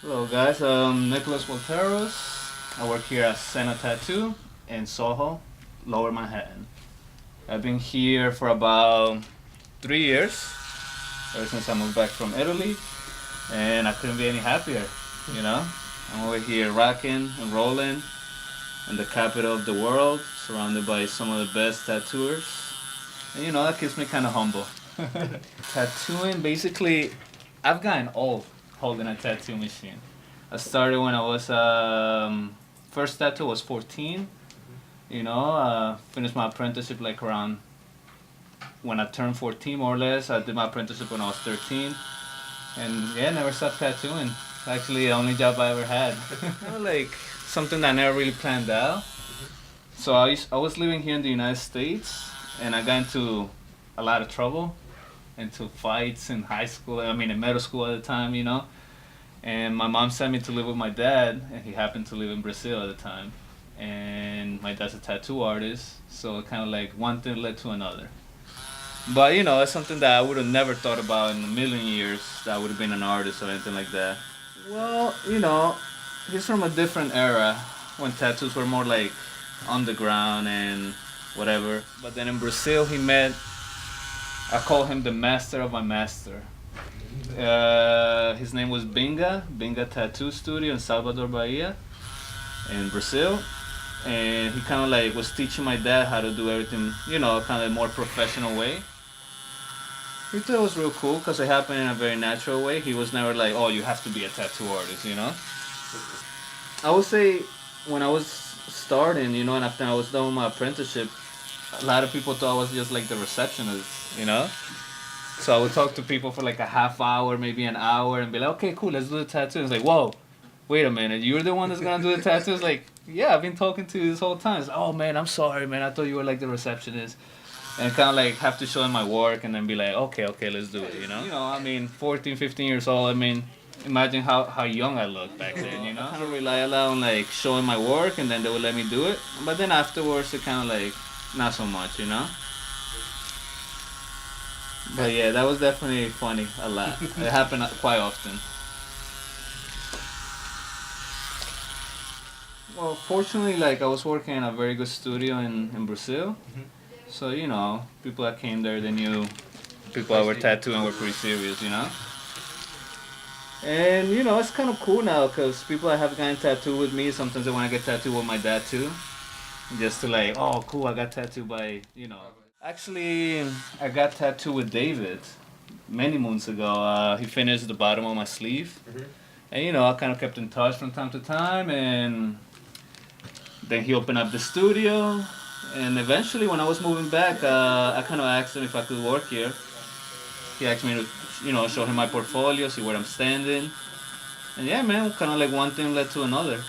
Hello guys, I'm Nicholos Gualteros. I work here at Sena Tattoo in Soho, Lower Manhattan. I've been here for about 3 years, ever since I moved back from Italy, and I couldn't be any happier, you know? I'm over here rocking and rolling in the capital of the world, surrounded by some of the best tattooers. And that keeps me kind of humble. Tattooing, basically, I've gotten old holding a tattoo machine. I started when I was, first tattoo was 14. Finished my apprenticeship like around when I turned 14, more or less. I did my apprenticeship when I was 13. And yeah, never stopped tattooing. It's actually the only job I ever had. Like something that I never really planned out. So I was living here in the United States, and I got into a lot of trouble, into fights in high school. I mean, in middle school at the time. And my mom sent me to live with my dad, and he happened to live in Brazil at the time. And my dad's a tattoo artist, so kind of like one thing led to another. But it's something that I would have never thought about in a million years that I would have been an artist or anything like that. Well, he's from a different era when tattoos were more like underground and whatever. But then in Brazil, he met, I call him the master of my master. His name was Binga Tattoo Studio in Salvador, Bahia, in Brazil. And he kind of like was teaching my dad how to do everything, kind of more professional way. He thought it was real cool because it happened in a very natural way. He was never like, oh, you have to be a tattoo artist. I would say when I was starting, and after I was done with my apprenticeship, a lot of people thought I was just like the receptionist. So I would talk to people for like a half hour, maybe an hour, and be like, okay, cool, let's do the tattoo. It's like, whoa, wait a minute, you're the one that's gonna do the tattoo? It's like, yeah, I've been talking to you this whole time. It's like, oh man, I'm sorry, man, I thought you were like the receptionist. And kind of like have to show him my work and then be like, okay, let's do it. I mean, 14, 15 years old, I mean, imagine how young I looked back then. I kind of rely a lot on like showing my work and then they would let me do it. But then afterwards, it kind of like, not so much. But yeah, that was definitely funny a lot. It happened quite often. Well, fortunately, like I was working in a very good studio in Brazil. So, people that came there, they knew people that were tattooing were pretty serious. And, it's kind of cool now because people that have gotten tattooed with me, sometimes they want to get tattooed with my dad too. Just to like, oh, cool, I got tattooed by. Actually, I got tattooed with David many months ago. He finished the bottom of my sleeve. And, I kind of kept in touch from time to time. And then he opened up the studio. And eventually, when I was moving back, I kind of asked him if I could work here. He asked me to, show him my portfolio, see where I'm standing. And yeah, man, kind of like one thing led to another.